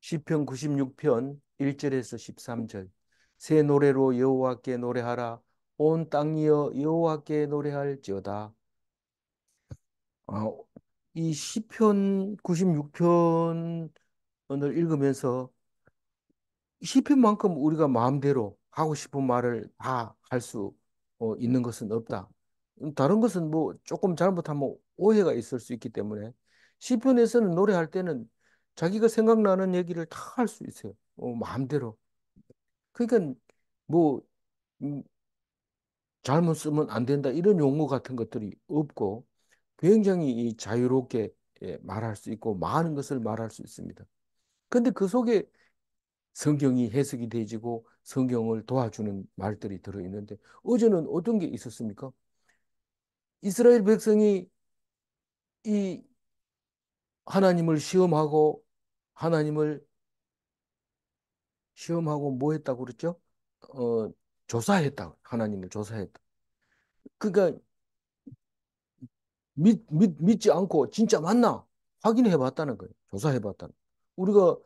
시편 96편 1절에서 13절. 새 노래로 여호와께 노래하라. 온 땅이여 여호와께 노래할지어다. 아, 이 시편 96편을 읽으면서 시편만큼 우리가 마음대로 하고 싶은 말을 다 할 수 있는 것은 없다. 다른 것은 뭐 조금 잘못하면 오해가 있을 수 있기 때문에 시편에서는 노래할 때는 자기가 생각나는 얘기를 다 할 수 있어요. 마음대로. 그러니까 뭐 음, 잘못 쓰면 안 된다 이런 용어 같은 것들이 없고 굉장히 이 자유롭게 말할 수 있고 많은 것을 말할 수 있습니다. 근데 그 속에 성경이 해석이 되지고 성경을 도와주는 말들이 들어있는데 어제는 어떤 게 있었습니까? 이스라엘 백성이 이 하나님을 하나님을 시험하고 뭐 했다고 그랬죠? 어, 조사했다. 하나님을 조사했다. 그러니까 믿지 않고 진짜 맞나? 확인해 봤다는 거예요. 조사해 봤다는. 우리가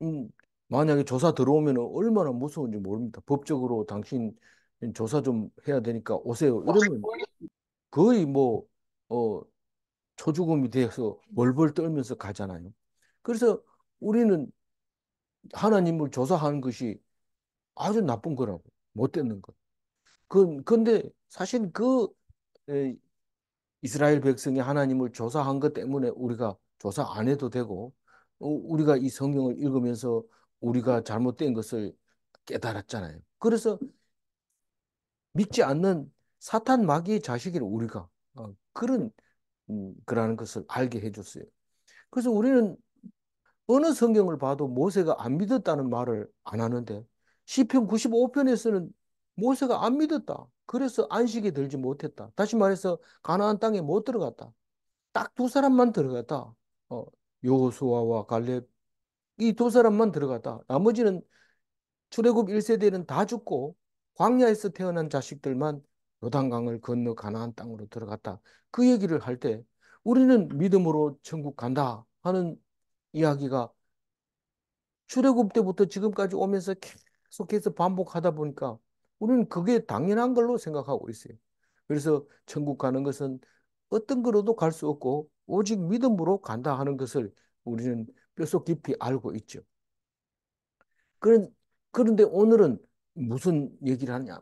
음, 만약에 조사 들어오면 얼마나 무서운지 모릅니다. 법적으로 당신 조사 좀 해야 되니까 오세요. 이러면 거의 뭐 어, 초죽음이 돼서 벌벌 떨면서 가잖아요. 그래서 우리는 하나님을 조사하는 것이 아주 나쁜 거라고 못되는 것. 근데 사실 에, 이스라엘 백성이 하나님을 조사한 것 때문에 우리가 조사 안 해도 되고, 우리가 이 성경을 읽으면서 우리가 잘못된 것을 깨달았잖아요. 그래서 믿지 않는 사탄 마귀의 자식이 우리가 그런 그라는 것을 알게 해줬어요. 그래서 우리는 어느 성경을 봐도 모세가 안 믿었다는 말을 안 하는데 시편 95편에서는 모세가 안 믿었다. 그래서 안식에 들지 못했다. 다시 말해서 가나안 땅에 못 들어갔다. 딱 두 사람만 들어갔다. 어, 여호수아와 갈렙 이 두 사람만 들어갔다. 나머지는 출애굽 1세대는 다 죽고 광야에서 태어난 자식들만 요단강을 건너 가나안 땅으로 들어갔다. 그 얘기를 할 때 우리는 믿음으로 천국 간다 하는 이야기가 출애굽 때부터 지금까지 오면서 계속해서 반복하다 보니까 우리는 그게 당연한 걸로 생각하고 있어요. 그래서 천국 가는 것은 어떤 거로도 갈 수 없고 오직 믿음으로 간다 하는 것을 우리는 뼛속 깊이 알고 있죠. 그런, 그런데 오늘은 무슨 얘기를 하느냐?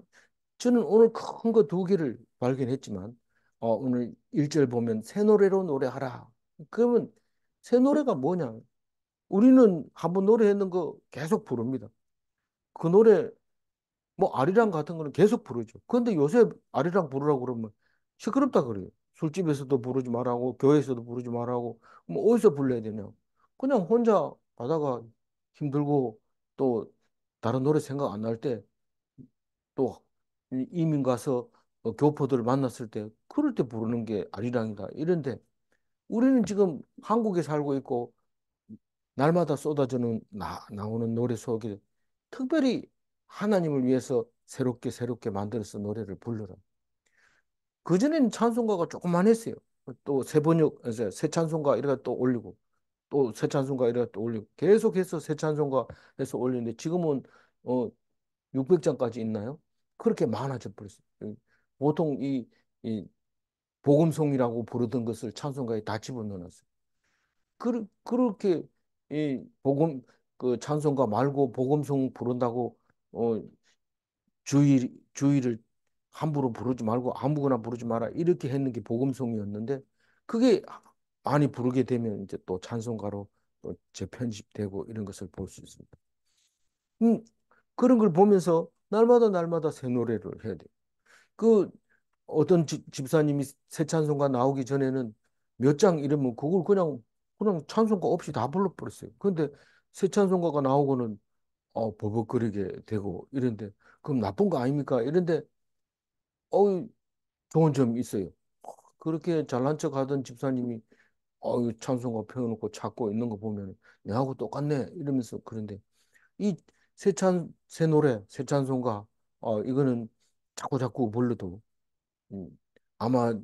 저는 오늘 큰 거 두 개를 발견했지만, 오늘 1절 보면 새 노래로 노래하라. 그러면 새 노래가 뭐냐? 우리는 한번 노래했는 거 계속 부릅니다. 그 노래, 뭐 아리랑 같은 거는 계속 부르죠. 그런데 요새 아리랑 부르라고 그러면 시끄럽다 그래요. 술집에서도 부르지 말라고, 교회에서도 부르지 말라고, 뭐 어디서 불러야 되냐? 그냥 혼자 가다가 힘들고 또 다른 노래 생각 안 날 때 또 이민 가서 교포들을 만났을 때 그럴 때 부르는 게 아리랑이다. 이런데 우리는 지금 한국에 살고 있고 날마다 쏟아지는 나오는 노래 속에 특별히 하나님을 위해서 새롭게 만들어서 노래를 불러라. 그전에는 찬송가가 조금만 했어요. 또 새 번역, 새 찬송가 이래가 또 올리고 또 새 찬송가 이래가 또 올리고 계속해서 새 찬송가 해서 올리는데 지금은 600장까지 있나요? 그렇게 많아져 버렸어요. 보통 이 복음송이라고 부르던 것을 찬송가에 다 집어넣어놨어요. 그렇게 이 그 찬송가 말고 복음송 부른다고 어 주의를 함부로 부르지 말고 아무거나 부르지 마라 이렇게 했는 게 복음송이었는데 그게 많이 부르게 되면 이제 또 찬송가로 또 재편집되고 이런 것을 볼 수 있습니다. 음, 그런 걸 보면서 날마다 새 노래를 해야 돼요. 그 어떤 집사님이 새 찬송가 나오기 전에는 몇 장 이러면 그걸 그냥 찬송가 없이 다 불러버렸어요. 그런데 새 찬송가가 나오고는 버벅거리게 되고 이런데 그럼 나쁜 거 아닙니까? 이런데 좋은 점이 있어요. 그렇게 잘난 척 하던 집사님이 찬송가 펴놓고 찾고 있는 거 보면 내하고 똑같네 이러면서 그런데 이 새 노래, 새 찬송가 이거는 자꾸 불러도 아마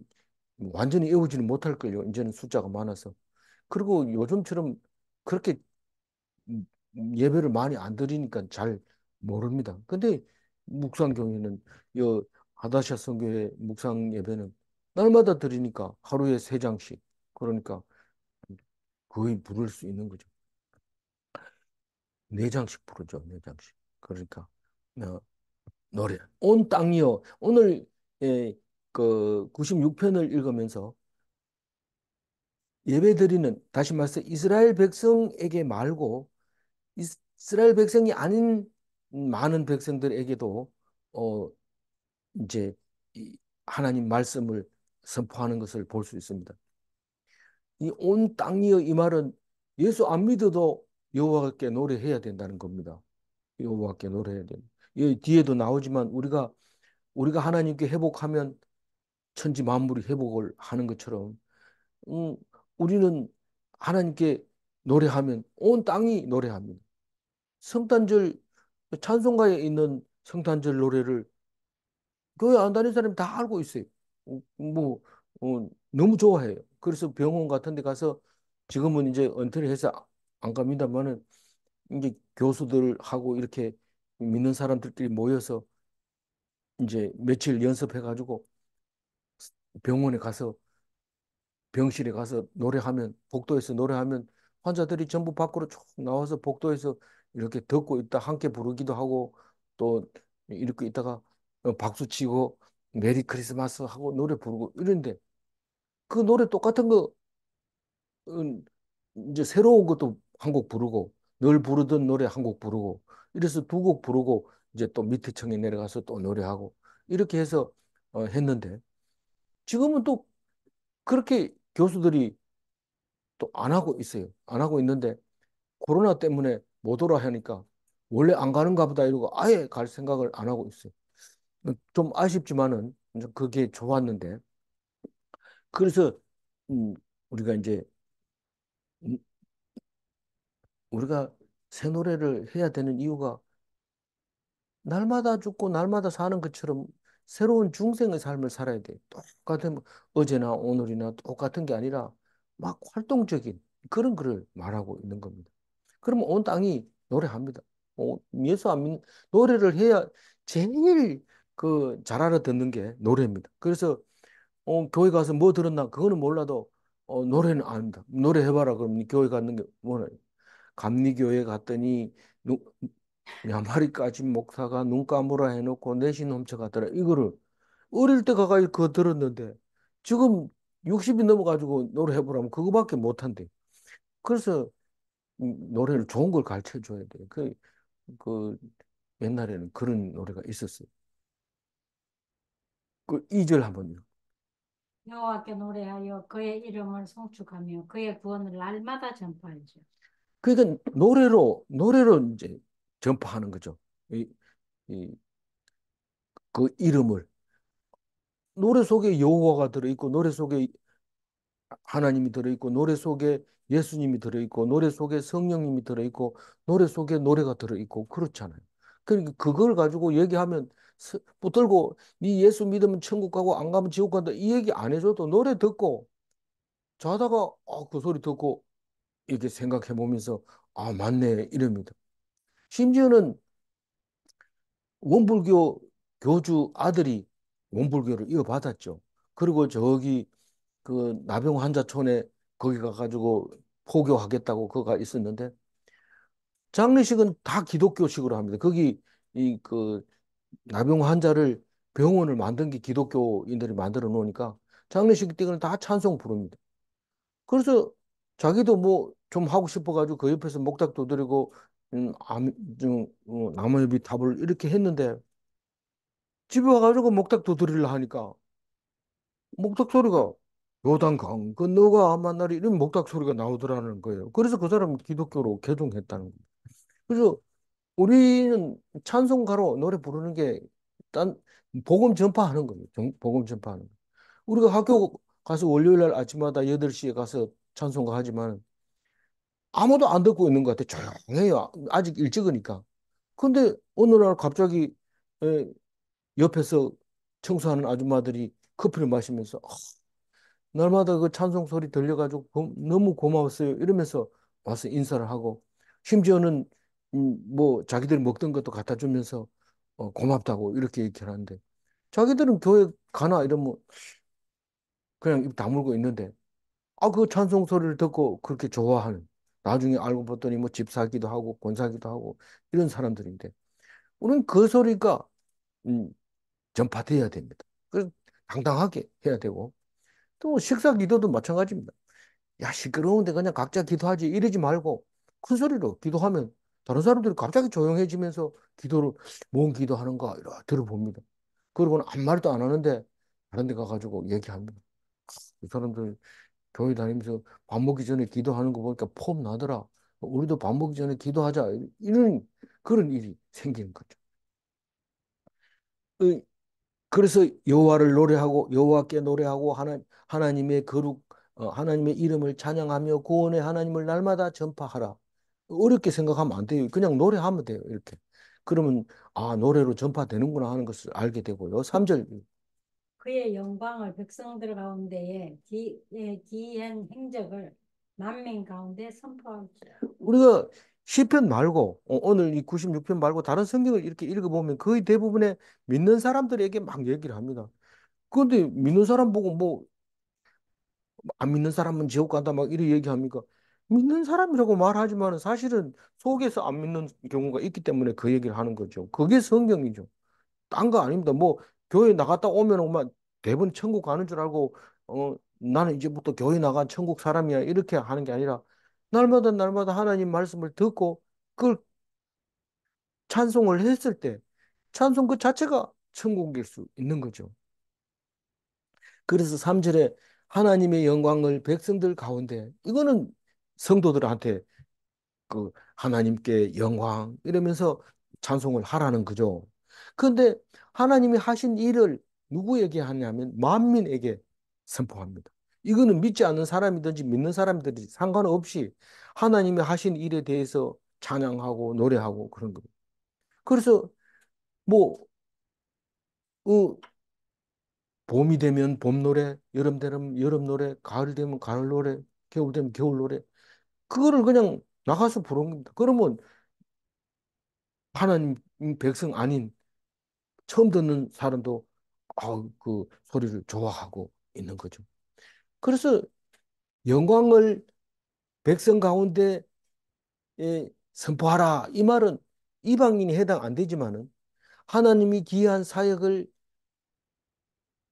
완전히 외우지는 못할 걸요. 이제는 숫자가 많아서. 그리고 요즘처럼 그렇게 예배를 많이 안 드리니까 잘 모릅니다. 근데 묵상교회는 여 하다샤 성교회 묵상 예배는 날마다 드리니까 하루에 세 장씩 그러니까 거의 부를 수 있는 거죠. 네 장씩 부르죠. 네 장씩. 그러니까 어, 노래 온 땅이여 오늘 예, 그 96편을 읽으면서 예배드리는 다시 말해서 이스라엘 백성에게 말고 이스라엘 백성이 아닌 많은 백성들에게도 어 이제 이 하나님 말씀을 선포하는 것을 볼 수 있습니다. 이 온 땅이여 이 말은 예수 안 믿어도 여호와께 노래해야 된다는 겁니다. 여호와께 노래해야 된다. 이 뒤에도 나오지만 우리가 하나님께 회복하면 천지 만물이 회복을 하는 것처럼 음, 우리는 하나님께 노래하면 온 땅이 노래합니다. 성탄절 찬송가에 있는 성탄절 노래를 교회 안 다니는 사람이 다 알고 있어요. 뭐 너무 좋아해요. 그래서 병원 같은 데 가서 지금은 이제 은퇴를 해서 안 갑니다만은 이제 교수들하고 이렇게 믿는 사람들끼리 모여서 이제 며칠 연습해 가지고 병원에 가서 병실에 가서 노래하면 복도에서 노래하면 환자들이 전부 밖으로 쭉 나와서 복도에서 이렇게 듣고 있다 함께 부르기도 하고 또 이렇게 있다가 박수 치고 메리 크리스마스 하고 노래 부르고 이런데 그 노래 똑같은 거 이제 새로운 것도 한 곡 부르고 늘 부르던 노래 한 곡 부르고 이래서 두 곡 부르고 이제 또 밑에 층에 내려가서 또 노래하고 이렇게 해서 했는데 지금은 또 그렇게 교수들이 또 안 하고 있어요. 안 하고 있는데 코로나 때문에 못 오라 하니까 원래 안 가는가 보다 이러고 아예 갈 생각을 안 하고 있어요. 좀 아쉽지만은 이제 그게 좋았는데 그래서 음, 우리가 이제 음, 우리가 새 노래를 해야 되는 이유가 날마다 죽고 날마다 사는 것처럼 새로운 중생의 삶을 살아야 돼. 똑같은 어제나 오늘이나 똑같은 게 아니라 막 활동적인 그런 글을 말하고 있는 겁니다. 그러면 온 땅이 노래합니다. 예수 안 믿는 노래를 해야 제일 그 잘 알아듣는 게 노래입니다. 그래서 교회 가서 뭐 들었나 그거는 몰라도 노래는 압니다. 노래 해봐라 그러면 교회 갔는 게 뭐냐 감리교회 갔더니 야마리 까진 목사가 눈 감으라 해놓고 내신 훔쳐갔더라. 이거를 어릴 때 가까이 그거 들었는데 지금 60이 넘어가지고 노래해보라면 그거밖에 못한대. 그래서 노래를 좋은 걸 가르쳐 줘야 돼. 그 옛날에는 그런 노래가 있었어요. 그 2절 한번요. 여호와께 노래하여 그의 이름을 송축하며 그의 구원을 날마다 전파하죠. 그러니까 노래로 이제 전파하는 거죠. 이, 이, 그 이름을 노래 속에 여호와가 들어있고 노래 속에 하나님이 들어있고 노래 속에 예수님이 들어있고 노래 속에 성령님이 들어있고 노래 속에 노래가 들어있고 그렇잖아요. 그러니까 그걸 가지고 얘기하면 붙들고 네 예수 믿으면 천국 가고 안 가면 지옥 간다 이 얘기 안 해줘도 노래 듣고 자다가 그 소리 듣고 이렇게 생각해 보면서 맞네 이럽니다. 심지어는 원불교 교주 아들이 원불교를 이어받았죠. 그리고 저기 그 나병 환자촌에 거기 가가지고 포교하겠다고 그가 있었는데 장례식은 다 기독교식으로 합니다. 거기 이 그 나병 환자를 병원을 만든 게 기독교인들이 만들어 놓으니까 장례식 때는 다 찬송 부릅니다. 그래서 자기도 뭐 좀 하고 싶어가지고 그 옆에서 목탁도 드리고 나무협이 답을 이렇게 했는데 집에 와가지고 목탁도 드리려 하니까 목탁 소리가 요단강 건너가 만나리 이런 목탁 소리가 나오더라는 거예요. 그래서 그 사람은 기독교로 개종했다는 거예요. 그래서 우리는 찬송가로 노래 부르는 게 딴 복음 전파하는 거예요. 복음 전파하는 거. 우리가 학교 가서 월요일 날 아침마다 8시에 가서 찬송가 하지만 아무도 안 듣고 있는 것 같아. 조용해요. 아직 일찍이니까. 근데 어느 날 갑자기 에, 옆에서 청소하는 아줌마들이 커피를 마시면서 날마다 그 찬송 소리 들려가지고 너무 고마웠어요. 이러면서 와서 인사를 하고 심지어는 뭐 자기들이 먹던 것도 갖다 주면서 고맙다고 이렇게 얘기를 하는데 자기들은 교회 가나 이러면 그냥 입 다물고 있는데 그 찬송 소리를 듣고 그렇게 좋아하는 나중에 알고 봤더니 뭐 집 사기도 하고 권 사기도 하고 이런 사람들인데 우리는 그 소리가 음, 전파돼야 됩니다. 그래서 당당하게 해야 되고 또 식사 기도도 마찬가지입니다. 야, 시끄러운데 그냥 각자 기도하지 이러지 말고 큰 소리로 기도하면 다른 사람들이 갑자기 조용해지면서 기도를 뭔 기도하는가 이러 들어봅니다. 그리고는 아무 말도 안 하는데 다른 데 가가지고 얘기합니다. 그 사람들 교회 다니면서 밥 먹기 전에 기도하는 거 보니까 폼 나더라. 우리도 밥 먹기 전에 기도하자. 이런 그런 일이 생기는 거죠. 어, 그래서 여호와를 노래하고 여호와께 노래하고 하나님의 거룩 하나님의 이름을 찬양하며 구원의 하나님을 날마다 전파하라. 어렵게 생각하면 안 돼요. 그냥 노래하면 돼요. 이렇게. 그러면 노래로 전파되는구나 하는 것을 알게 되고요. 3절 그의 영광을 백성들 가운데에 기이한 행적을 만민 가운데 선포할지어다. 우리가 시편 말고 오늘 이 96편 말고 다른 성경을 이렇게 읽어보면 거의 대부분의 믿는 사람들에게 막 얘기를 합니다. 그런데 믿는 사람 보고 뭐 안 믿는 사람은 지옥 간다 막 이렇게 얘기합니까? 믿는 사람이라고 말하지만 사실은 속에서 안 믿는 경우가 있기 때문에 그 얘기를 하는 거죠. 그게 성경이죠. 딴 거 아닙니다. 뭐 교회 나갔다 오면 막 대부분 천국 가는 줄 알고 나는 이제부터 교회 나간 천국 사람이야 이렇게 하는 게 아니라 날마다 날마다 하나님 말씀을 듣고 그걸 찬송을 했을 때 찬송 그 자체가 천국일 수 있는 거죠. 그래서 3절에 하나님의 영광을 백성들 가운데 이거는 성도들한테 그 하나님께 영광 이러면서 찬송을 하라는 거죠. 그런데 하나님이 하신 일을 누구에게 하냐면 만민에게 선포합니다. 이거는 믿지 않는 사람이든지 믿는 사람들이 상관없이 하나님이 하신 일에 대해서 찬양하고 노래하고 그런 겁니다. 그래서 뭐 어, 봄이 되면 봄 노래, 여름 되면 여름 노래, 가을 되면 가을 노래, 겨울 되면 겨울 노래. 그거를 그냥 나가서 부르는 겁니다. 그러면 하나님 백성 아닌 처음 듣는 사람도 그 소리를 좋아하고 있는 거죠. 그래서 영광을 백성 가운데 선포하라. 이 말은 이방인이 해당 안 되지만은 하나님이 기이한 사역을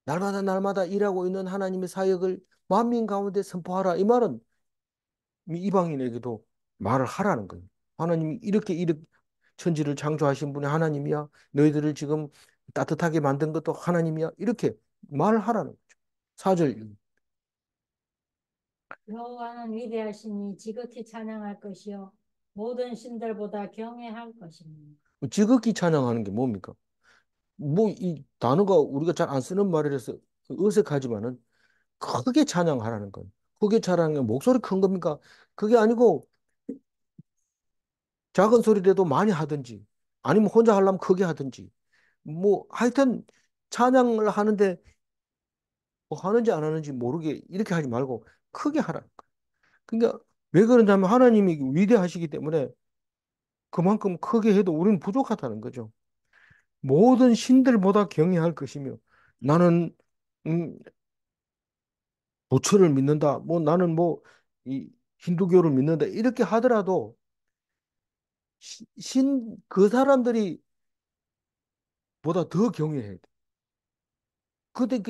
날마다 날마다 일하고 있는 하나님의 사역을 만민 가운데 선포하라. 이 말은 이방인에게도 말을 하라는 거예요. 하나님이 이렇게 천지를 창조하신 분이 하나님이야. 너희들을 지금 따뜻하게 만든 것도 하나님이야. 이렇게 말을 하라는 거죠. 4절. 여호와는 위대하시니 지극히 찬양할 것이요 모든 신들보다 경외할 것입니다. 지극히 찬양하는 게 뭡니까? 뭐 이 단어가 우리가 잘 안 쓰는 말이라서 어색하지만은 크게 찬양하라는 거예요. 크게 찬양하는 목소리 큰 겁니까? 그게 아니고 작은 소리라도 많이 하든지 아니면 혼자 하려면 크게 하든지 뭐 하여튼 찬양을 하는데 뭐 하는지 안 하는지 모르게 이렇게 하지 말고 크게 하라. 그러니까 왜 그러냐면 하나님이 위대하시기 때문에 그만큼 크게 해도 우리는 부족하다는 거죠. 모든 신들보다 경외할 것이며 나는 음, 부처를 믿는다. 뭐 나는 뭐 이 힌두교를 믿는다. 이렇게 하더라도 그 사람들이 보다 더 경외해야 돼. 근데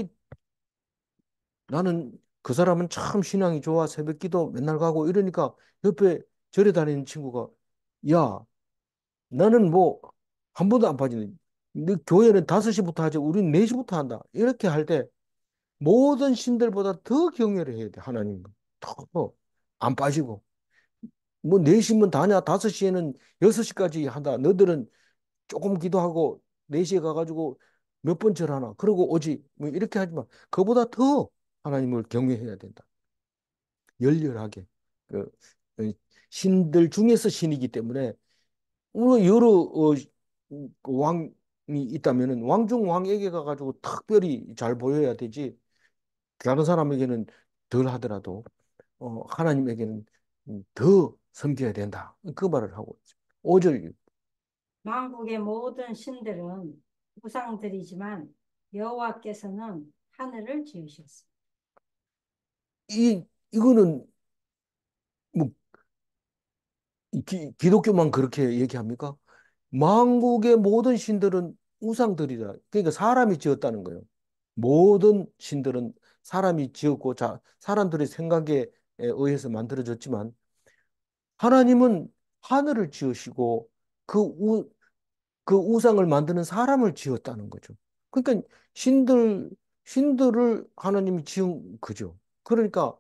나는 그 사람은 참 신앙이 좋아. 새벽기도 맨날 가고 이러니까 옆에 절에 다니는 친구가 야, 나는 뭐 한 번도 안 빠지는 너 교회는 5시부터 하지 우리는 4시부터 한다. 이렇게 할 때 모든 신들보다 더 경외를 해야 돼. 하나님. 더 안 빠지고. 뭐 4시면 다냐. 5시에는 6시까지 한다. 너들은 조금 기도하고 4시에 가가지고 몇 번 절하나. 그러고 오지. 뭐 이렇게 하지 마. 그보다 더 하나님을 경외해야 된다. 열렬하게. 그, 어, 신들 중에서 신이기 때문에 우리 여러 그 왕이 있다면은 왕중 왕에게 가가지고 특별히 잘 보여야 되지. 다른 사람에게는 덜 하더라도 하나님에게는 더 섬겨야 된다. 그 말을 하고 있죠. 5절. 만국의 모든 신들은 우상들이지만 여호와께서는 하늘을 지으셨습니다. 이거는 뭐 기독교만 그렇게 얘기합니까? 만국의 모든 신들은 우상들이다. 그러니까 사람이 지었다는 거예요. 모든 신들은 사람이 지었고 사람들의 생각에 의해서 만들어졌지만 하나님은 하늘을 지으시고 그, 그 우상을 만드는 사람을 지었다는 거죠. 그러니까 신들을 하나님이 지은 거죠. 그러니까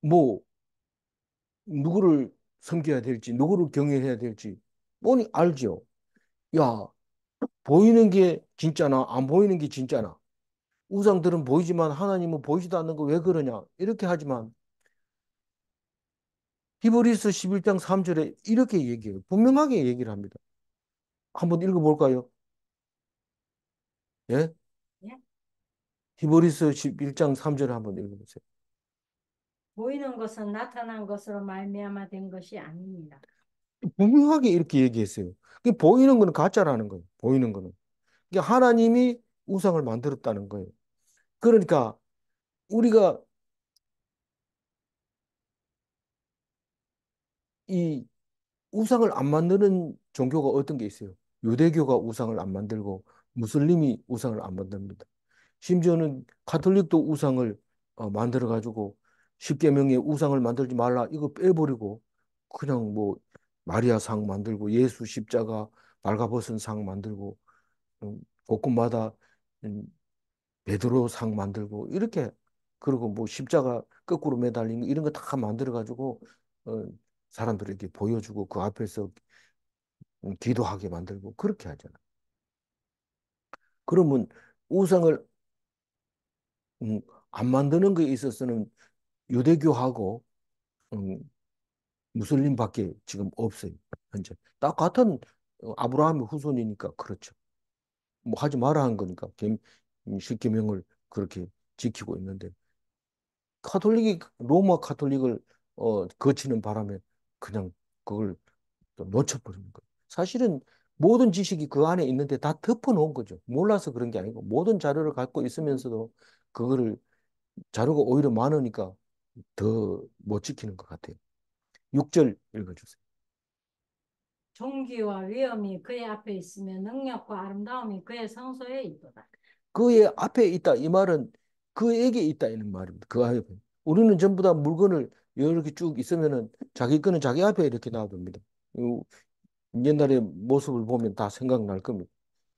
뭐 누구를 섬겨야 될지, 누구를 경외해야 될지 뻔히 알죠. 야, 보이는 게 진짜나 안 보이는 게 진짜나. 우상들은 보이지만 하나님은 보이지도 않는 거 왜 그러냐. 이렇게 하지만 히브리서 11장 3절에 이렇게 얘기해요. 분명하게 얘기를 합니다. 한번 읽어볼까요? 예? 예? 히브리서 11장 3절을 한번 읽어보세요. 보이는 것은 나타난 것으로 말미암아 된 것이 아닙니다. 분명하게 이렇게 얘기했어요. 보이는 거는 가짜라는 거예요. 보이는 거는. 하나님이 우상을 만들었다는 거예요. 그러니까 우리가 이 우상을 안 만드는 종교가 어떤 게 있어요? 유대교가 우상을 안 만들고 무슬림이 우상을 안 만듭니다. 심지어는 가톨릭도 우상을 만들어 가지고 십계명에 우상을 만들지 말라 이거 빼버리고 그냥 뭐 마리아 상 만들고 예수 십자가 발가벗은 상 만들고 곳곳마다 음, 베드로 상 만들고 이렇게 그리고 뭐 십자가 거꾸로 매달린 거 이런 거 다 만들어 가지고 어, 사람들에게 보여주고 그 앞에서 기도하게 만들고 그렇게 하잖아. 그러면 우상을 음, 안 만드는 거에 있어서는 유대교하고 음, 무슬림밖에 지금 없어요. 현재 딱 같은 아브라함의 후손이니까 그렇죠. 뭐 하지 마라 한 거니까 십계명을 그렇게 지키고 있는데 카톨릭이 로마 카톨릭을 거치는 바람에 그냥 그걸 또 놓쳐버리는 거예요. 사실은 모든 지식이 그 안에 있는데 다 덮어놓은 거죠. 몰라서 그런 게 아니고 모든 자료를 갖고 있으면서도 그거를 자료가 오히려 많으니까 더 못 지키는 것 같아요. 6절 읽어주세요. 존귀와 위엄이 그의 앞에 있으며 능력과 아름다움이 그의 성소에 있도다. 그의 앞에 있다. 이 말은 그에게 있다. 이는 말입니다. 그 앞에. 우리는 전부 다 물건을 이렇게 쭉 있으면은 자기 거는 자기 앞에 이렇게 놔둡니다. 옛날의 모습을 보면 다 생각날 겁니다.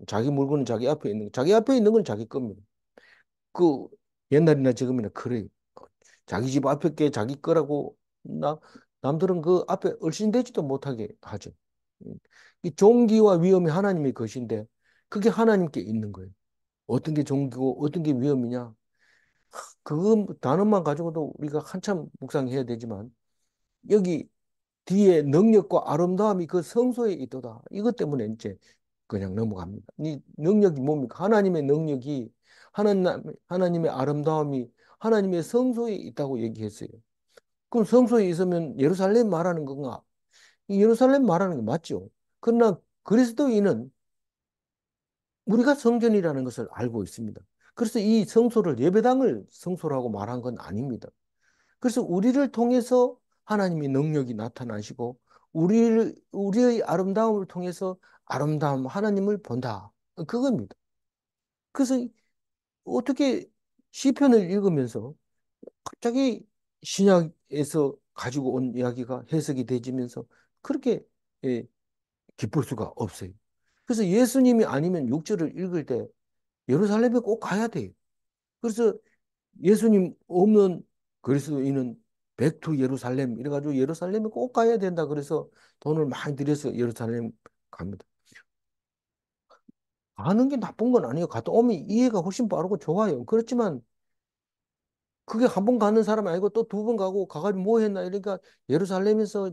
자기 물건은 자기 앞에 있는, 자기 앞에 있는 건 자기 겁니다. 그 옛날이나 지금이나 그래요. 자기 집 앞에 게 자기 거라고 남들은 그 앞에 얼씬되지도 못하게 하죠. 음. 이 존귀와 위엄이 하나님의 것인데 그게 하나님께 있는 거예요. 어떤 게 존귀고 어떤 게 위엄이냐? 그 단어만 가지고도 우리가 한참 묵상해야 되지만 여기 뒤에 능력과 아름다움이 그 성소에 있도다. 이것 때문에 이제 그냥 넘어갑니다. 이 능력이 뭡니까? 하나님의 능력이 하나님의 아름다움이 하나님의 성소에 있다고 얘기했어요. 그럼 성소에 있으면 예루살렘 말하는 건가? 이 예루살렘 말하는 게 맞죠. 그러나 그리스도인은 우리가 성전이라는 것을 알고 있습니다. 그래서 이 성소를 예배당을 성소라고 말한 건 아닙니다. 그래서 우리를 통해서 하나님의 능력이 나타나시고 우리의 아름다움을 통해서 아름다움 하나님을 본다. 그겁니다. 그래서 어떻게 시편을 읽으면서 갑자기 신약에서 가지고 온 이야기가 해석이 되지면서 그렇게 예, 기쁠 수가 없어요. 그래서 예수님이 아니면 6절을 읽을 때 예루살렘에 꼭 가야 돼요. 그래서 예수님 없는 그리스도인은 백투 예루살렘 이래가지고 예루살렘에 꼭 가야 된다. 그래서 돈을 많이 들여서 예루살렘 갑니다. 가는 게 나쁜 건 아니에요. 갔다 오면 이해가 훨씬 빠르고 좋아요. 그렇지만 그게 한 번 가는 사람 아니고 또 두 번 가고 가가지고 뭐 했나 이러니까 예루살렘에서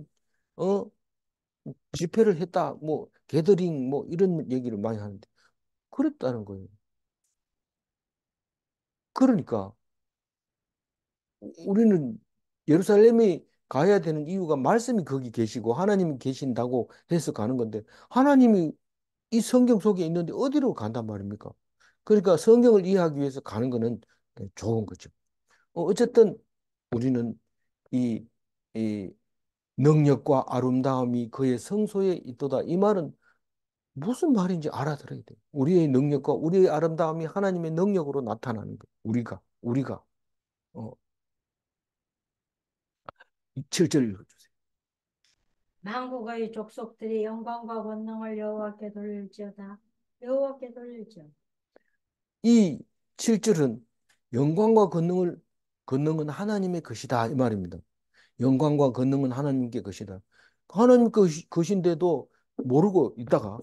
어 집회를 했다. 뭐 게더링 뭐 이런 얘기를 많이 하는데 그랬다는 거예요. 그러니까 우리는 예루살렘이 가야 되는 이유가 말씀이 거기 계시고 하나님이 계신다고 해서 가는 건데 하나님이 이 성경 속에 있는데 어디로 간단 말입니까? 그러니까 성경을 이해하기 위해서 가는 거는 좋은 거죠. 어쨌든 우리는 이, 이 능력과 아름다움이 그의 성소에 있도다. 이 말은 무슨 말인지 알아들어야 돼. 우리의 능력과 우리의 아름다움이 하나님의 능력으로 나타나는 거예요. 우리가. 어, 7절 읽어주세요. 만국의 족속들이 영광과 권능을 여호와께 돌릴지어다. 여호와께 돌릴지어다. 이 7절은 영광과 권능은 하나님의 것이다. 이 말입니다. 영광과 권능은 하나님께 것이다. 하나님 것인데도 모르고 있다가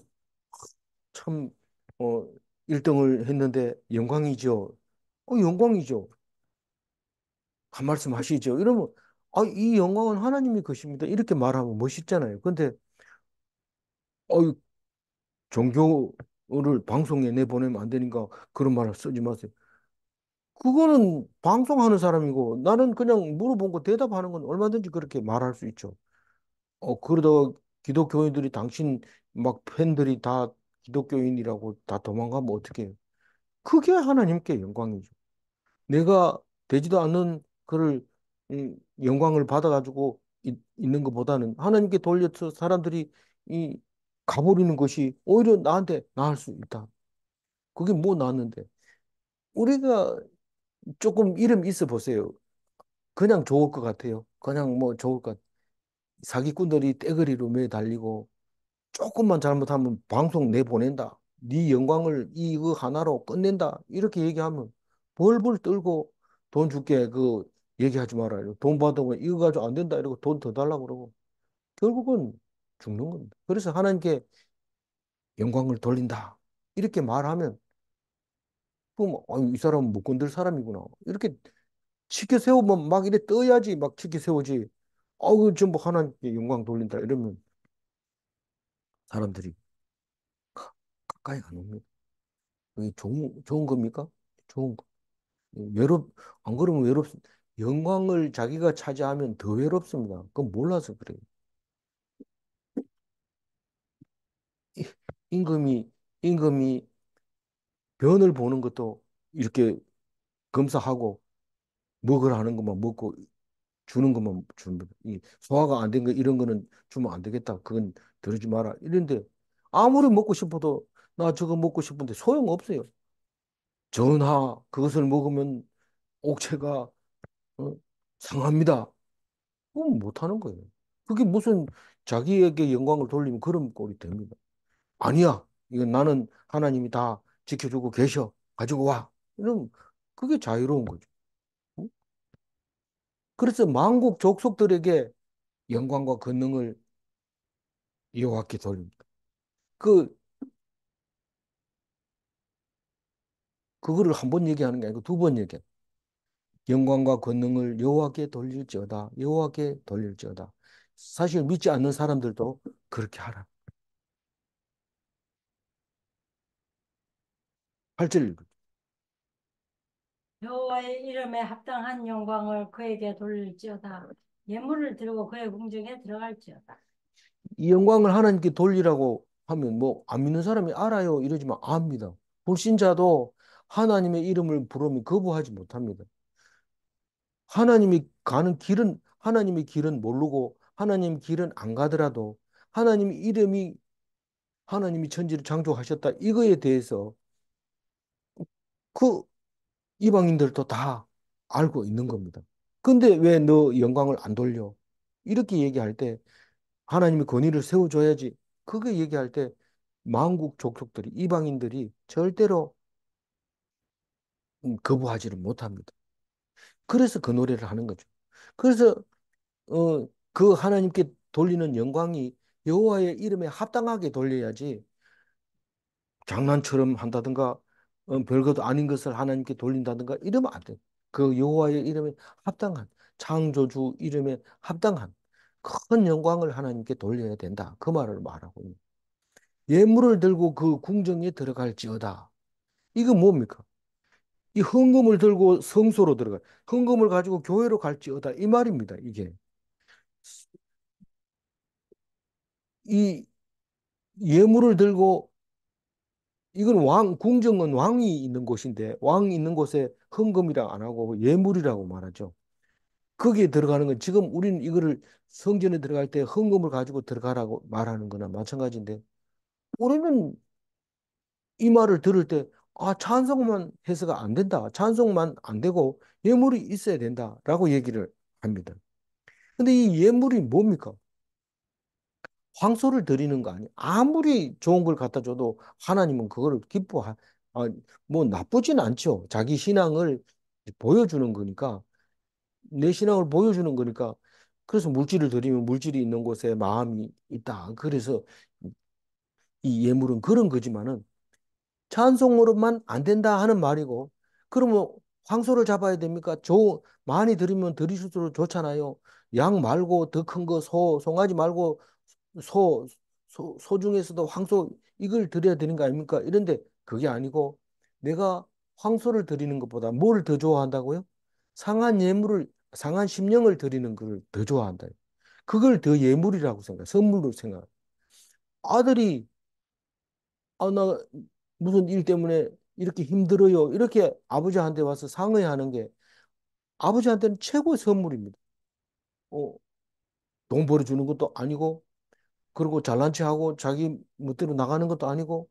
참, 1등을 했는데 영광이죠. 영광이죠. 한 말씀 하시죠. 이러면, 이 영광은 하나님의 것입니다. 이렇게 말하면 멋있잖아요. 근데, 어, 종교를 방송에 내보내면 안 되니까 그런 말을 쓰지 마세요. 그거는 방송하는 사람이고 나는 그냥 물어본 거 대답하는 건 얼마든지 그렇게 말할 수 있죠. 그러다가 기독교인들이 당신 막 팬들이 다 기독교인이라고 다 도망가면 어떡해요? 그게 하나님께 영광이죠. 내가 되지도 않는 그를 영광을 받아가지고 있는 것보다는 하나님께 돌려서 사람들이 이 가버리는 것이 오히려 나한테 나을 수 있다. 그게 뭐 나았는데 우리가 조금 이름 있어 보세요. 그냥 좋을 것 같아요. 그냥 뭐 좋을 것. 사기꾼들이 떼거리로 매달리고 조금만 잘못하면 방송 내보낸다. 네 영광을 이거 하나로 끝낸다. 이렇게 얘기하면 벌벌 떨고 돈 줄게 그 얘기하지 말아요. 돈 받으면 이거 가지고 안 된다. 이러고 돈 더 달라고 그러고 결국은 죽는 겁니다. 그래서 하나님께 영광을 돌린다. 이렇게 말하면 그럼 이 사람은 못 건들 사람이구나. 이렇게 치켜 세우면 막 이래 떠야지 막 치켜 세우지. 그 전부 하나님께 영광 돌린다. 이러면 사람들이 가까이 안 옵니다. 이게 좋은 겁니까? 좋은 거. 안 그러면 영광을 자기가 차지하면 더 외롭습니다. 그건 몰라서 그래요. 이- 임금이, 임금이 변을 보는 것도 이렇게 검사하고 먹으라는 것만 먹고 주는 것만 주는 거다. 이 소화가 안 된 거 이런 거는 주면 안 되겠다. 그건 들으지 마라. 이런데 아무리 먹고 싶어도 나 저거 먹고 싶은데 소용없어요. 전하, 그것을 먹으면 옥체가 어, 상합니다. 그건 못하는 거예요. 그게 무슨 자기에게 영광을 돌리면 그런 꼴이 됩니다. 아니야. 이건 나는 하나님이 다 지켜주고 계셔. 가지고 와. 이런 그게 자유로운 거죠. 응? 그래서 만국 족속들에게 영광과 권능을 여호와께 돌립니다. 그 그거를 한 번 얘기하는 게 아니고 두 번 얘기해. 영광과 권능을 여호와께 돌릴지어다. 여호와께 돌릴지어다. 사실 믿지 않는 사람들도 그렇게 하라. 8절 여호와의 이름에 합당한 영광을 그에게 돌릴지어다. 예물을 들고 그의 궁정에 들어갈지어다. 이 영광을 하나님께 돌리라고 하면 뭐 안 믿는 사람이 알아요 이러지만 압니다. 불신자도 하나님의 이름을 부르면 거부하지 못합니다. 하나님의 길은 모르고 하나님 길은 안 가더라도 하나님이 천지를 창조하셨다 이거에 대해서 그 이방인들도 다 알고 있는 겁니다. 근데 왜 너 영광을 안 돌려? 이렇게 얘기할 때 하나님이 권위를 세워줘야지. 그게 얘기할 때 만국 족속들이 이방인들이 절대로 거부하지를 못합니다. 그래서 그 노래를 하는 거죠. 그래서 그 하나님께 돌리는 영광이 여호와의 이름에 합당하게 돌려야지 장난처럼 한다든가 별것도 아닌 것을 하나님께 돌린다든가 이러면 안 돼. 그 여호와의 이름에 합당한 창조주 이름에 합당한 큰 영광을 하나님께 돌려야 된다. 그 말을 말하고 있는. 예물을 들고 그 궁정에 들어갈지어다. 이거 뭡니까? 이 헌금을 들고 성소로 들어가. 헌금을 가지고 교회로 갈지어다. 이 말입니다. 이게. 이 예물을 들고 이건 궁정은 왕이 있는 곳인데 왕이 있는 곳에 헌금이라 안 하고 예물이라고 말하죠. 거기에 들어가는 건 지금 우리는 이거를 성전에 들어갈 때 헌금을 가지고 들어가라고 말하는 거나 마찬가지인데 우리는 이 말을 들을 때 아, 찬송만 해서가 안 된다. 찬송만 안 되고 예물이 있어야 된다라고 얘기를 합니다. 근데 이 예물이 뭡니까? 황소를 드리는 거 아니에요. 아무리 좋은 걸 갖다 줘도 하나님은 그거를 아, 뭐 나쁘진 않죠. 자기 신앙을 보여주는 거니까, 내 신앙을 보여주는 거니까, 그래서 물질을 드리면 물질이 있는 곳에 마음이 있다. 그래서 이 예물은 그런 거지만은 찬송으로만 안 된다 하는 말이고, 그러면 황소를 잡아야 됩니까? 많이 드리면 드릴수록 좋잖아요. 양 말고 더 큰 거, 송아지 말고 소, 소 중에서도 황소 이걸 드려야 되는 거 아닙니까? 이런데 그게 아니고 내가 황소를 드리는 것보다 뭘 더 좋아한다고요? 상한 심령을 드리는 걸 더 좋아한다. 그걸 더 예물이라고 선물로 생각. 아들이 나 무슨 일 때문에 이렇게 힘들어요. 이렇게 아버지한테 와서 상의하는 게 아버지한테는 최고의 선물입니다. 어, 돈 벌어주는 것도 아니고 그리고 잘난 체하고 자기 멋대로 나가는 것도 아니고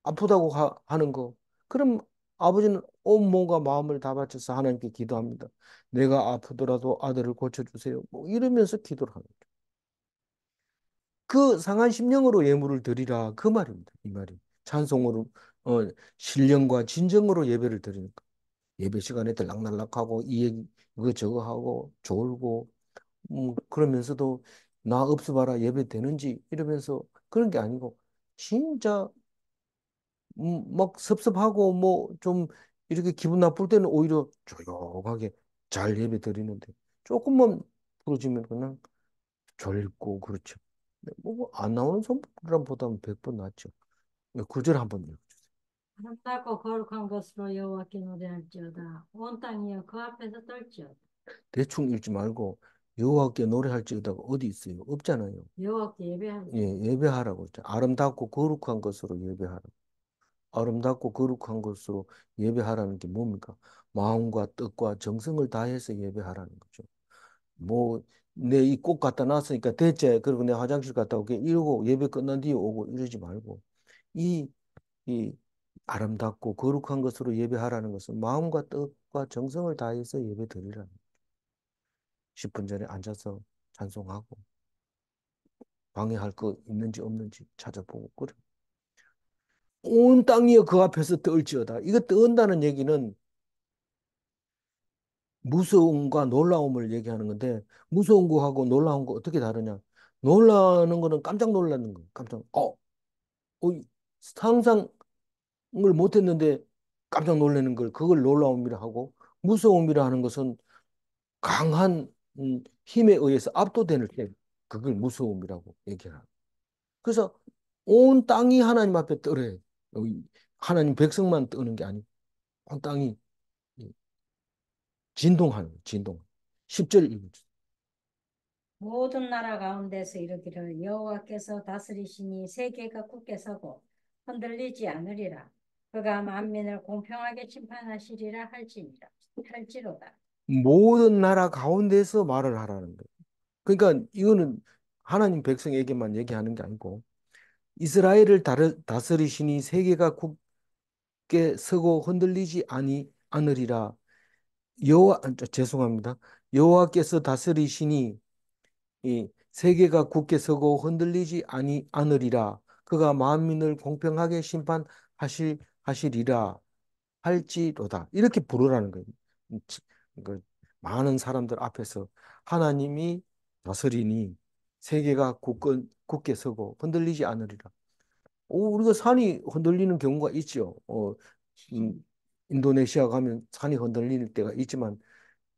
아프다고 하는 거. 그럼 아버지는 온몸과 마음을 다 바쳐서 하나님께 기도합니다. 내가 아프더라도 아들을 고쳐주세요. 뭐 이러면서 기도를 하는 거죠. 그 상한 심령으로 예물을 드리라. 그 말입니다. 이 말이. 찬송으로, 신령과 진정으로 예배를 드리는 거. 예배 시간에 들락날락하고 이 얘기, 이거 저거 하고 졸고, 그러면서도 나 없어 봐라 예배 되는지 이러면서 그런 게 아니고 진짜 막 섭섭하고 뭐 좀 이렇게 기분 나쁠 때는 오히려 조용하게 잘 예배 드리는데 조금만 부러지면 그냥 졸고 그렇죠. 뭐안 나오는 사람보다는 100번 낫죠. 구절 한번 읽어주세요. 아름답고 거룩한 것으로 여호와께 노래할지어다. 온 땅이여 그 앞에서 떨지어다. 대충 읽지 말고 여호와께 노래할지어다가 어디 있어요? 없잖아요. 여호와께 예배할지어다. 예, 예배하라고 했죠. 아름답고 거룩한 것으로 예배하라. 아름답고 거룩한 것으로 예배하라는 게 뭡니까? 마음과 뜻과 정성을 다해서 예배하라는 거죠. 뭐, 내 이 꽃 갖다 놨으니까 됐지. 그리고 내 화장실 갔다 올게. 이러고 예배 끝난 뒤에 오고 이러지 말고. 이, 이 아름답고 거룩한 것으로 예배하라는 것은 마음과 뜻과 정성을 다해서 예배 드리라는 10분 전에 앉아서 찬송하고 방해할 거 있는지 없는지 찾아보고 그래. 온 땅이여 그 앞에서 떨지어다. 이거 떤다는 얘기는 무서움과 놀라움을 얘기하는 건데 무서운 거하고 놀라운 거 어떻게 다르냐? 놀라는 거는 깜짝 놀라는 거. 상상을 못했는데 깜짝 놀라는 걸 그걸 놀라움이라 하고 무서움이라 하는 것은 강한 힘에 의해서 압도되는 때 그걸 무서움이라고 얘기하라. 그래서 온 땅이 하나님 앞에 떨어요. 여기 하나님 백성만 떠는 게 아니고 온 땅이 진동하는 거예요. 진동. 10절 읽어주세요. 모든 나라 가운데서 이르기를 여호와께서 다스리시니 세계가 굳게 서고 흔들리지 않으리라. 그가 만민을 공평하게 심판하시리라 할지로다. 모든 나라 가운데서 말을 하라는 거예요. 그러니까 이거는 하나님 백성에게만 얘기하는 게 아니고 이스라엘을 다스리시니 세계가 굳게 서고 흔들리지 않으리라. 죄송합니다. 여호와께서 다스리시니 이 세계가 굳게 서고 흔들리지 않으리라. 그가 만민을 공평하게 하시리라. 할지로다. 이렇게 부르라는 거예요. 치- 그 많은 사람들 앞에서 하나님이 다스리니 세계가 굳게 서고 흔들리지 않으리라. 우리가 산이 흔들리는 경우가 있죠. 음, 인도네시아 가면 산이 흔들릴 때가 있지만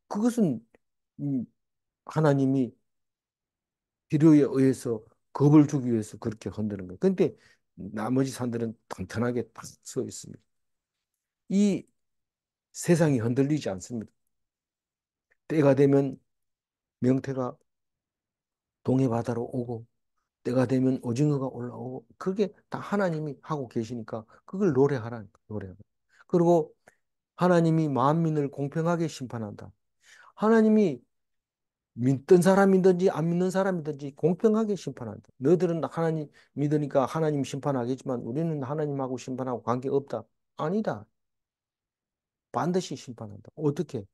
그것은 음, 하나님이 필요에 의해서 겁을 주기 위해서 그렇게 흔드는 거예요. 근데 나머지 산들은 튼튼하게 딱 서 있습니다. 이 세상이 흔들리지 않습니다. 때가 되면 명태가 동해 바다로 오고 때가 되면 오징어가 올라오고 그게 다 하나님이 하고 계시니까 그걸 노래하라는 거예요. 노래하라. 그리고 하나님이 만민을 공평하게 심판한다. 하나님이 믿던 사람이든지 안 믿는 사람이든지 공평하게 심판한다. 너희들은 하나님 믿으니까 하나님 심판하겠지만 우리는 하나님하고 심판하고 관계없다. 아니다. 반드시 심판한다. 어떻게?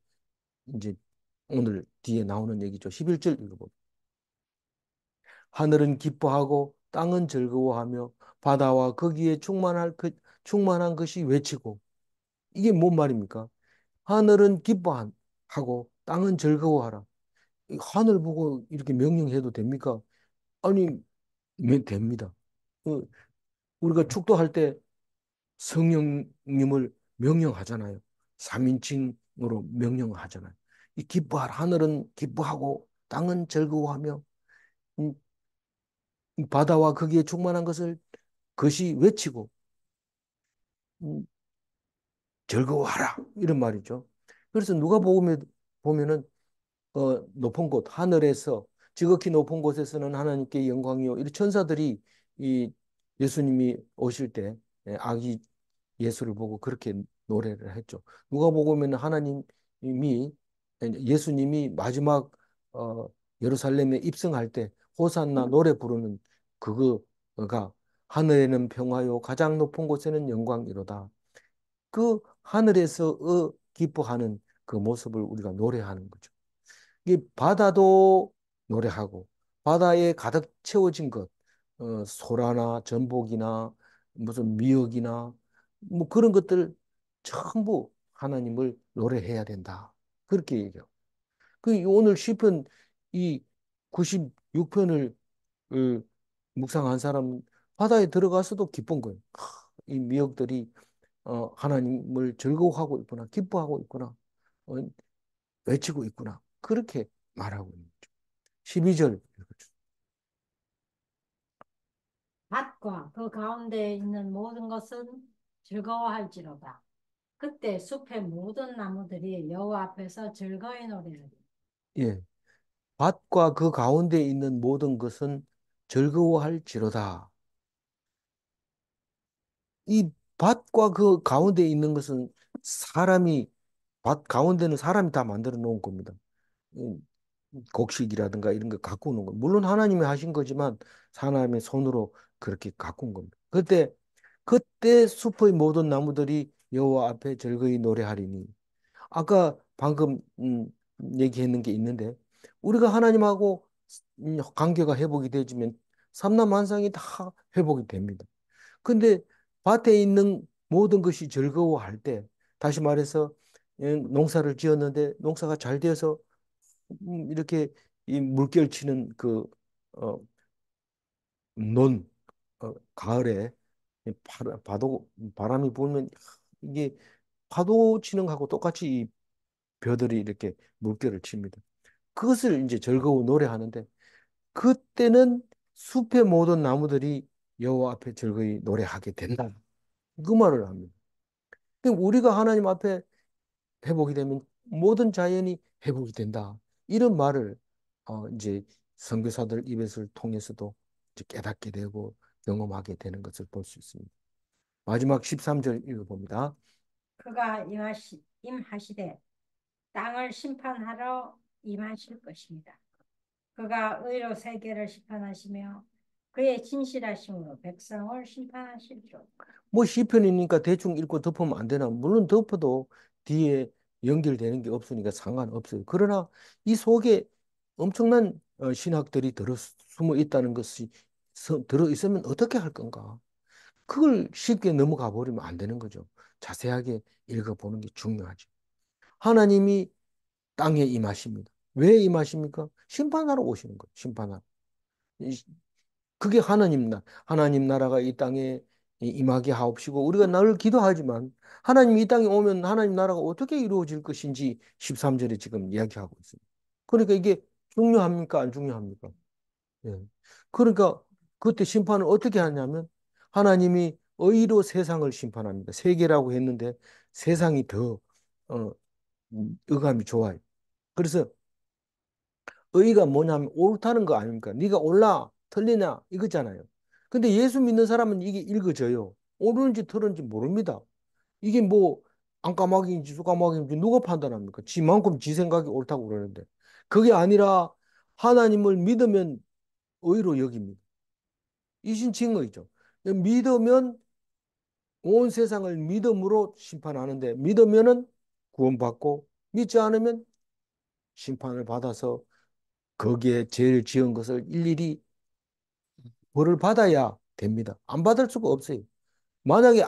이제 오늘 뒤에 나오는 얘기죠. 11절 읽어보세요. 하늘은 기뻐하고 땅은 즐거워하며 바다와 거기에 충만한 것이 외치고 이게 뭔 말입니까? 하늘은 기뻐하고 땅은 즐거워하라. 이 하늘 보고 이렇게 명령해도 됩니까? 아니, 됩니다. 어, 우리가 축도할 때 성령님을 명령하잖아요. 3인칭으로 명령하잖아요. 이 기뻐하라. 하늘은 기뻐하고 땅은 즐거워하며 이 바다와 거기에 충만한 것이 외치고 음, 즐거워하라. 이런 말이죠. 그래서 누가 보면은 높은 곳, 하늘에서 지극히 높은 곳에서는 하나님께 영광이요. 이 천사들이 이 예수님이 오실 때 아기 예수를 보고 그렇게 노래를 했죠. 누가 보면 하나님이 예수님이 마지막 어, 예루살렘에 입성할 때 호산나 노래 부르는 그거가 하늘에는 평화요 가장 높은 곳에는 영광이로다. 그 하늘에서 기뻐하는 그 모습을 우리가 노래하는 거죠. 이 바다도 노래하고 바다에 가득 채워진 것, 소라나 전복이나 무슨 미역이나 뭐 그런 것들 전부 하나님을 노래해야 된다. 그렇게 얘기해요. 그 오늘 시편 이 96편을 묵상한 사람은 바다에 들어가서도 기쁜 거예요. 이 미역들이 하나님을 즐거워하고 있구나, 기뻐하고 있구나, 어, 외치고 있구나. 그렇게 말하고 있는 거죠. 12절 읽어주세요. 밭과 그 가운데 있는 모든 것은 즐거워할지로다. 그때 숲의 모든 나무들이 여호와 앞에서 즐거이 노래하리. 예. 밭과 그 가운데 있는 모든 것은 즐거워할지로다. 이 밭과 그 가운데 있는 것은 사람이, 밭 가운데는 사람이 다 만들어 놓은 겁니다. 음, 곡식이라든가 이런 거 갖고 오는 거. 물론 하나님이 하신 거지만 사람의 손으로 그렇게 갖고 온 겁니다. 그때 숲의 모든 나무들이 여호와 앞에 즐거이 노래하리니. 아까 방금 얘기했는 게 있는데 우리가 하나님하고 관계가 회복이 되지면 삼남한상이 다 회복이 됩니다. 근데 밭에 있는 모든 것이 즐거워할 때 다시 말해서 농사를 지었는데 농사가 잘 되어서 이렇게 이 물결치는 그 어, 논 가을에 바람이 불면 이게 파도 치는 거하고 똑같이 이 벼들이 이렇게 물결을 칩니다. 그것을 이제 즐거워 노래하는데 그때는 숲의 모든 나무들이 여호와 앞에 즐거이 노래하게 된다. 그 말을 합니다. 그러니까 우리가 하나님 앞에 회복이 되면 모든 자연이 회복이 된다. 이런 말을 이제 선교사들 입에서 통해서도 이제 깨닫게 되고 경험하게 되는 것을 볼 수 있습니다. 마지막 13절 읽어봅니다. 그가 임하시되 땅을 심판하러 임하실 것입니다. 그가 의로 세계를 심판하시며 그의 진실하심으로 백성을 심판하실지로다. 뭐 시편이니까 대충 읽고 덮으면 안 되나? 물론 덮어도 뒤에 연결되는 게 없으니까 상관없어요. 그러나 이 속에 엄청난 신학들이 숨어 있다는 것이 들어 있으면 어떻게 할 건가? 그걸 쉽게 넘어가 버리면 안 되는 거죠. 자세하게 읽어보는 게 중요하죠. 하나님이 땅에 임하십니다. 왜 임하십니까? 심판하러 오시는 거예요. 심판하러. 그게 하나님 나라가 이 땅에 임하게 하옵시고 우리가 늘 기도하지만 하나님 이 땅에 오면 하나님 나라가 어떻게 이루어질 것인지 13절에 지금 이야기하고 있습니다. 그러니까 이게 중요합니까? 안 중요합니까? 예. 그러니까 그때 심판을 어떻게 하냐면 하나님이 의로 세상을 심판합니다. 세계라고 했는데 세상이 더 어감이 좋아요. 그래서 의가 뭐냐면 옳다는 거 아닙니까? 네가 옳나 틀리냐 이거잖아요. 근데 예수 믿는 사람은 이게 읽어져요. 옳은지 틀은지 모릅니다. 이게 뭐 안까마귀인지 수까마귀인지 누가 판단합니까? 지만큼 지 생각이 옳다고 그러는데 그게 아니라 하나님을 믿으면 의로 여깁니다. 이신칭의죠. 믿으면 온 세상을 믿음으로 심판하는데 믿으면은 구원받고 믿지 않으면 심판을 받아서 거기에 죄를 지은 것을 일일이 벌을 받아야 됩니다. 안 받을 수가 없어요. 만약에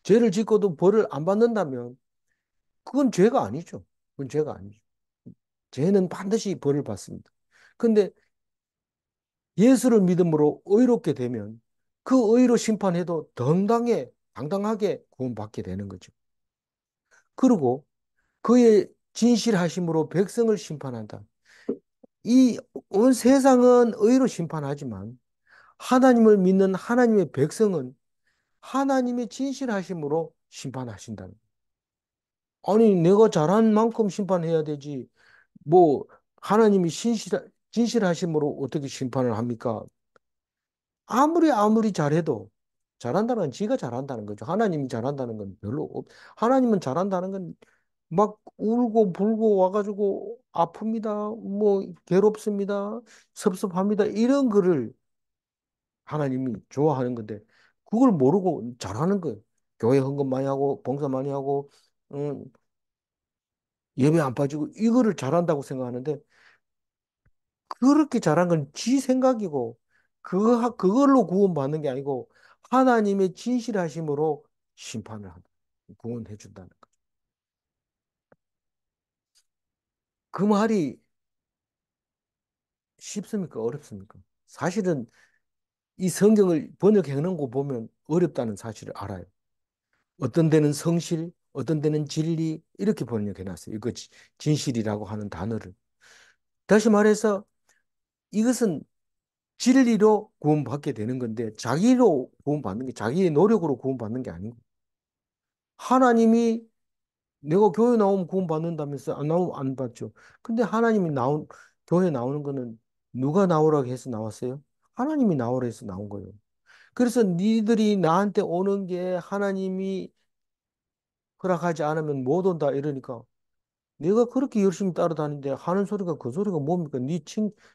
죄를 짓고도 벌을 안 받는다면 그건 죄가 아니죠. 그건 죄가 아니죠. 죄는 반드시 벌을 받습니다. 근데 예수를 믿음으로 의롭게 되면 그 의로 심판해도 당당하게 구원받게 되는 거죠. 그리고 그의 진실하심으로 백성을 심판한다. 이 온 세상은 의로 심판하지만 하나님을 믿는 하나님의 백성은 하나님의 진실하심으로 심판하신다는. 아니, 내가 잘한 만큼 심판해야 되지. 뭐, 하나님이 진실하심으로 어떻게 심판을 합니까? 아무리 잘해도 잘한다는 건 지가 잘한다는 거죠. 하나님이 잘한다는 건 하나님은 잘한다는 건 막 울고 불고 와가지고 아픕니다. 뭐 괴롭습니다. 섭섭합니다. 이런 거를 하나님이 좋아하는 건데 그걸 모르고 잘하는 거예요. 교회 헌금 많이 하고 봉사 많이 하고 음, 예배 안 빠지고 이거를 잘한다고 생각하는데 그렇게 잘한 건 지 생각이고 그걸로 구원받는 게 아니고 하나님의 진실하심으로 심판을 한다. 구원해 준다는 거. 그 말이 쉽습니까? 어렵습니까? 사실은 이 성경을 번역해 놓은 거 보면 어렵다는 사실을 알아요. 어떤 데는 성실, 어떤 데는 진리 이렇게 번역해 놨어요. 이거 진실이라고 하는 단어를. 다시 말해서 이것은 진리로 구원받게 되는 건데 자기로 구원받는 게 자기의 노력으로 구원받는 게 아니고 하나님이 내가 교회 나오면 구원받는다면서 안 나오면 안 받죠. 근데 하나님이 교회 나오는 거는 누가 나오라고 해서 나왔어요? 하나님이 나오라 해서 나온 거예요. 그래서 니들이 나한테 오는 게 하나님이 허락하지 않으면 못 온다 이러니까 내가 그렇게 열심히 따라다니는데 하는 소리가 그 소리가 뭡니까?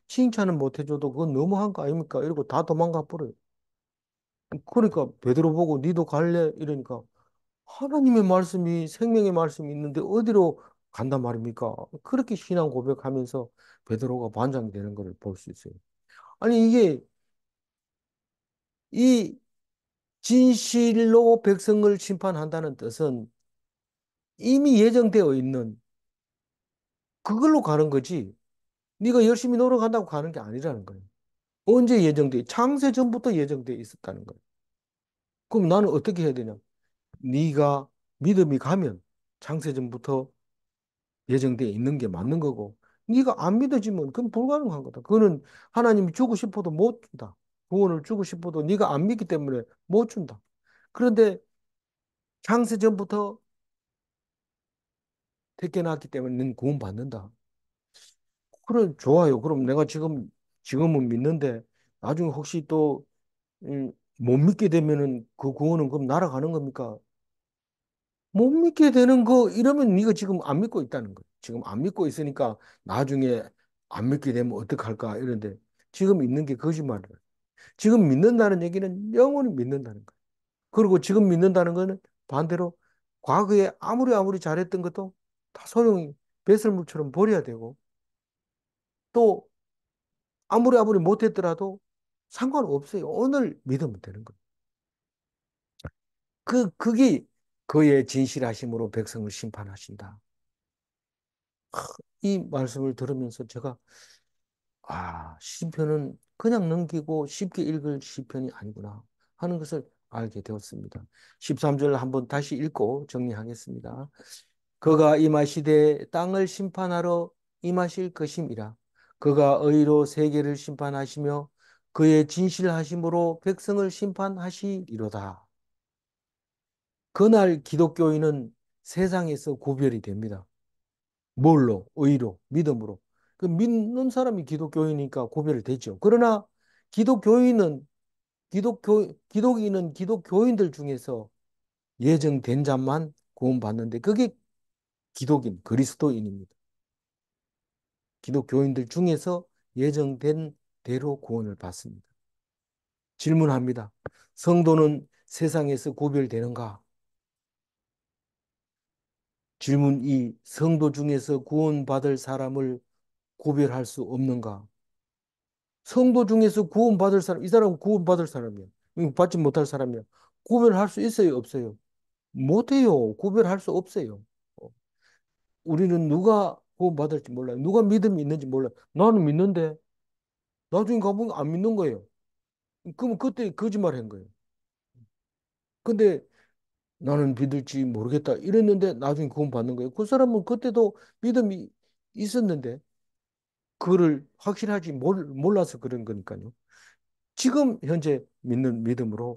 칭찬은 못 해줘도 그건 너무한 거 아닙니까? 이러고 다 도망가 버려요. 그러니까 베드로 보고 니도 갈래? 이러니까 하나님의 말씀이 생명의 말씀이 있는데 어디로 간단 말입니까? 그렇게 신앙 고백하면서 베드로가 반장이 되는 것을 볼 수 있어요. 아니 이게 이 진실로 백성을 심판한다는 뜻은 이미 예정되어 있는 그걸로 가는 거지. 네가 열심히 노력한다고 가는 게 아니라는 거예요. 언제 예정돼? 창세 전부터 예정돼 있었다는 거예요. 그럼 나는 어떻게 해야 되냐? 네가 믿음이 가면 창세 전부터 예정돼 있는 게 맞는 거고, 네가 안 믿어지면 그건 불가능한 거다. 그거는 하나님이 주고 싶어도 못 준다. 구원을 주고 싶어도 네가 안 믿기 때문에 못 준다. 그런데 창세 전부터 택해놨기 때문에 는 구원 받는다. 그래, 좋아요. 그럼 내가 지금은 믿는데 나중에 혹시 또 못 믿게 되면은 그 구원은 그럼 날아가는 겁니까? 못 믿게 되는 거 이러면 네가 지금 안 믿고 있다는 거예요. 지금 안 믿고 있으니까 나중에 안 믿게 되면 어떡할까 이런데 지금 있는 게 거짓말이에요. 지금 믿는다는 얘기는 영원히 믿는다는 거예요. 그리고 지금 믿는다는 거는 반대로 과거에 아무리 잘했던 것도 다 소용이 배설물처럼 버려야 되고 또 아무리 못했더라도 상관없어요. 오늘 믿으면 되는 거예요. 그게 그의 진실하심으로 백성을 심판하신다. 이 말씀을 들으면서 제가 시편은 그냥 넘기고 쉽게 읽을 시편이 아니구나 하는 것을 알게 되었습니다. 13절 한번 다시 읽고 정리하겠습니다. 그가 임하시되 땅을 심판하러 임하실 것임이라. 그가 의로 세계를 심판하시며 그의 진실하심으로 백성을 심판하시리로다. 그날 기독교인은 세상에서 구별이 됩니다. 뭘로? 의로, 믿음으로. 그 믿는 사람이 기독교이니까 구별되죠. 그러나 기독교인은 기독인은 기독교인들 중에서 예정된 자만 구원받는데 그게 기독인, 그리스도인입니다. 기독교인들 중에서 예정된 대로 구원을 받습니다. 질문합니다. 성도는 세상에서 구별되는가? 질문 2. 성도 중에서 구원받을 사람을 구별할 수 없는가? 성도 중에서 구원받을 사람, 이 사람은 구원받을 사람이야. 받지 못할 사람이야. 구별할 수 있어요, 없어요? 못해요. 구별할 수 없어요. 어, 우리는 누가 구원받을지 몰라요. 누가 믿음이 있는지 몰라요. 나는 믿는데 나중에 가보면 안 믿는 거예요. 그러면 그때 거짓말 한 거예요. 근데 나는 믿을지 모르겠다 이랬는데 나중에 구원받는 거예요. 그 사람은 그때도 믿음이 있었는데 그거를 확실하지 몰라서 그런 거니까요. 지금 현재 믿는 믿음으로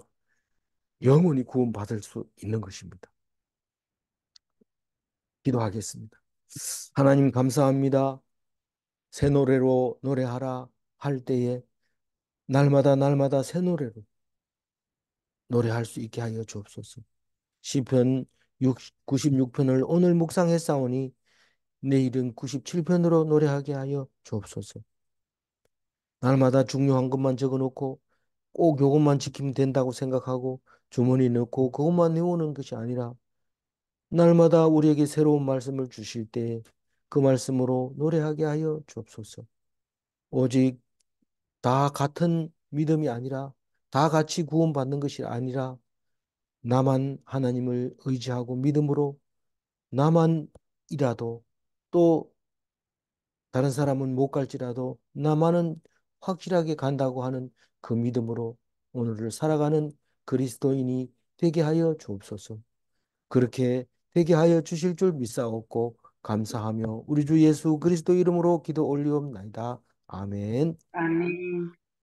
영원히 구원받을 수 있는 것입니다. 기도하겠습니다. 하나님 감사합니다. 새 노래로 노래하라 할 때에 날마다 날마다 새 노래로 노래할 수 있게 하여 주옵소서. 시편 96편을 오늘 묵상했사오니 내일은 97편으로 노래하게 하여 주옵소서. 날마다 중요한 것만 적어놓고 꼭 요것만 지키면 된다고 생각하고 주머니 넣고 그것만 외우는 것이 아니라 날마다 우리에게 새로운 말씀을 주실 때 그 말씀으로 노래하게 하여 주옵소서. 오직 다 같은 믿음이 아니라 다 같이 구원받는 것이 아니라 나만 하나님을 의지하고 믿음으로 나만이라도 또 다른 사람은 못 갈지라도 나만은 확실하게 간다고 하는 그 믿음으로 오늘을 살아가는 그리스도인이 되게 하여 주옵소서. 그렇게 되게 하여 주실 줄 믿사옵고 감사하며 우리 주 예수 그리스도 이름으로 기도 올리옵나이다. 아멘. 아멘.